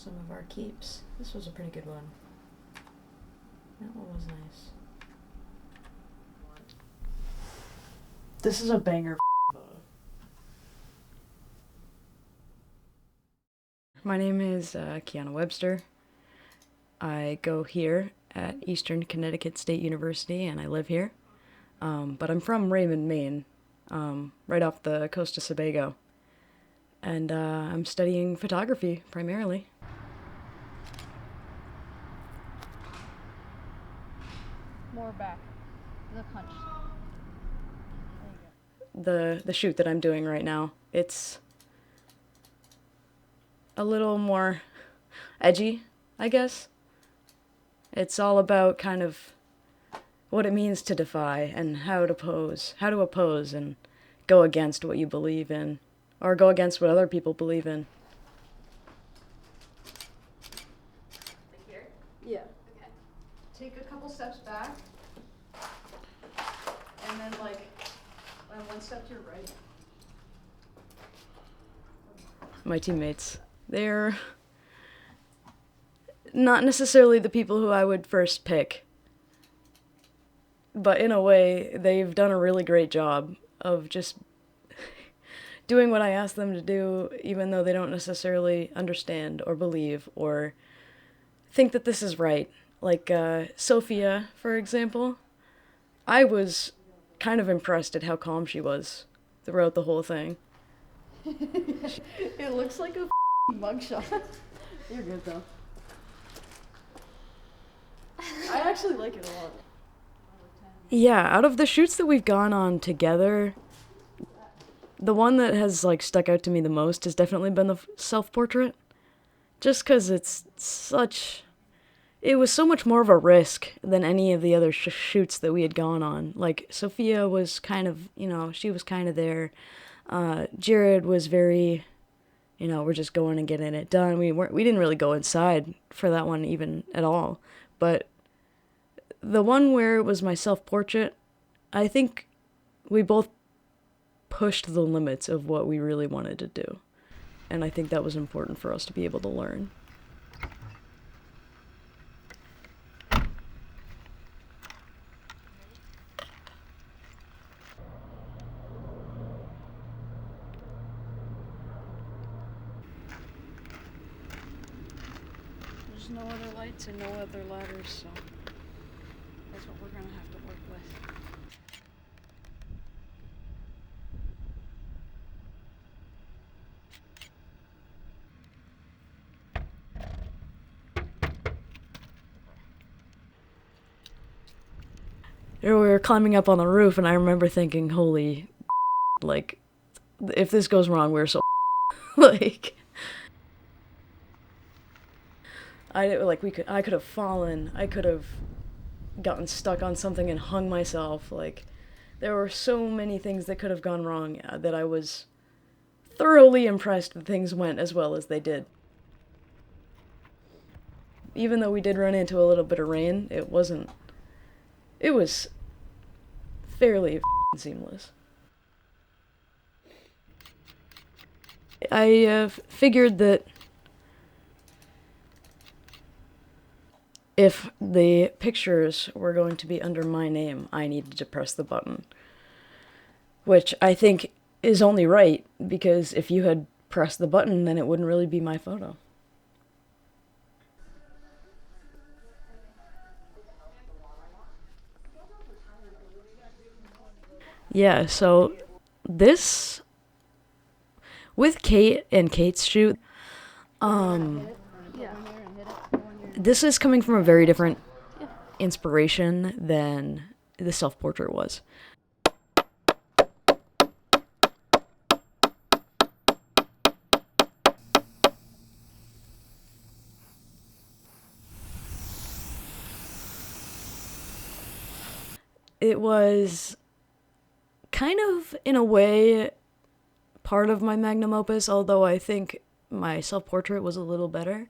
some of our keeps. This was a pretty good one. That one was nice. This is a banger photo. My name is Kiana Webster. I go here at Eastern Connecticut State University, and I live here. But I'm from Raymond, Maine, right off the coast of Sebago. And I'm studying photography, primarily. More back. The hunch. The shoot that I'm doing right now, it's a little more edgy, I guess. It's all about kind of what it means to defy and how to oppose and go against what you believe in, or go against what other people believe in. Like here? Yeah. Okay. Take a couple steps back, and then one step to your right. My teammates, they're not necessarily the people who I would first pick, but in a way, they've done a really great job of just doing what I ask them to do, even though they don't necessarily understand or believe or think that this is right. Like Sophia, for example, I was kind of impressed at how calm she was throughout the whole thing. It looks like a mugshot. You're good, though. I actually like it a lot. Yeah, out of the shoots that we've gone on together, the one that has stuck out to me the most has definitely been the self-portrait. Just because it was so much more of a risk than any of the other shoots that we had gone on. Like, Sophia was kind of, she was kind of there. Jared was very, we're just going and getting it done. We didn't really go inside for that one even at all. But the one where it was my self-portrait, I think we both pushed the limits of what we really wanted to do. And I think that was important for us to be able to learn. There's no other lights and no other ladders, so that's what we're gonna have to work with. We were climbing up on the roof, and I remember thinking, holy, if this goes wrong, we're so I could have fallen, I could have gotten stuck on something and hung myself, there were so many things that could have gone wrong that I was thoroughly impressed that things went as well as they did. Even though we did run into a little bit of rain, it was fairly seamless. I figured that if the pictures were going to be under my name, I needed to press the button. Which I think is only right, because if you had pressed the button, then it wouldn't really be my photo. Yeah, so this, with Kate and Kate's shoot, this is coming from a very different inspiration than the self-portrait was. It was kind of, in a way, part of my magnum opus, although I think my self-portrait was a little better.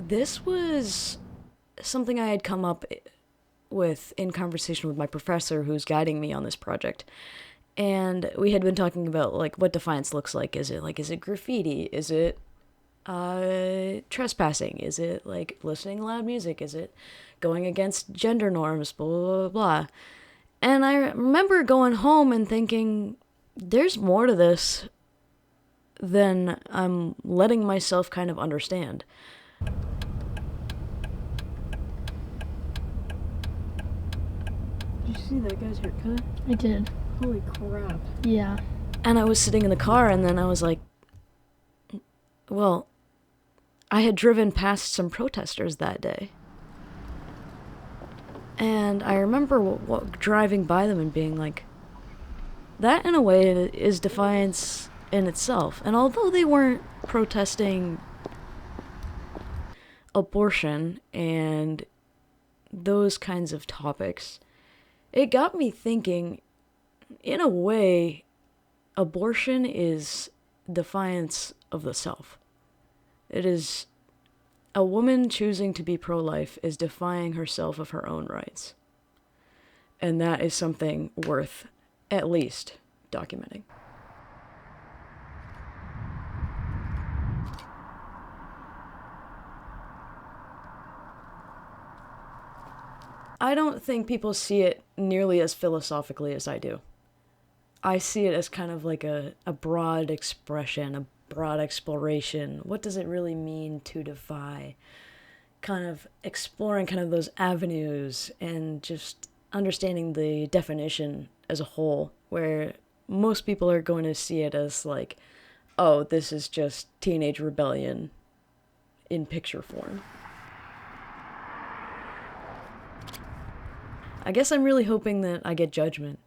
This was something I had come up with in conversation with my professor who's guiding me on this project. And we had been talking about like what defiance looks like. Is it graffiti? Is it trespassing? Is it like listening to loud music? Is it going against gender norms? Blah, blah, blah, blah. And I remember going home and thinking, there's more to this than I'm letting myself kind of understand. Did you see that guy's haircut? I did. Holy crap. Yeah. And I was sitting in the car, and then I was like, well, I had driven past some protesters that day. And I remember driving by them and being like, that in a way is defiance in itself. And although they weren't protesting abortion and those kinds of topics, it got me thinking, in a way, abortion is defiance of the self. It is a woman choosing to be pro-life is defying herself of her own rights. And that is something worth at least documenting. I don't think people see it nearly as philosophically as I do. I see it as kind of like a broad expression, a broad exploration. What does it really mean to defy? Kind of exploring kind of those avenues and just understanding the definition as a whole, where most people are going to see it as like, oh, this is just teenage rebellion in picture form. I guess I'm really hoping that I get judgment.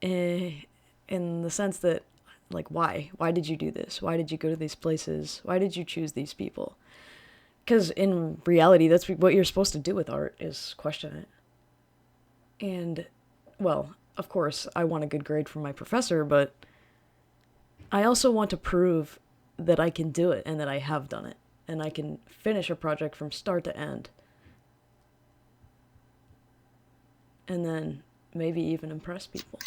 In the sense that, like, why? Why did you do this? Why did you go to these places? Why did you choose these people? Because in reality, that's what you're supposed to do with art, is question it. And, well, of course, I want a good grade from my professor, but I also want to prove that I can do it and that I have done it. And I can finish a project from start to end. And then maybe even impress people.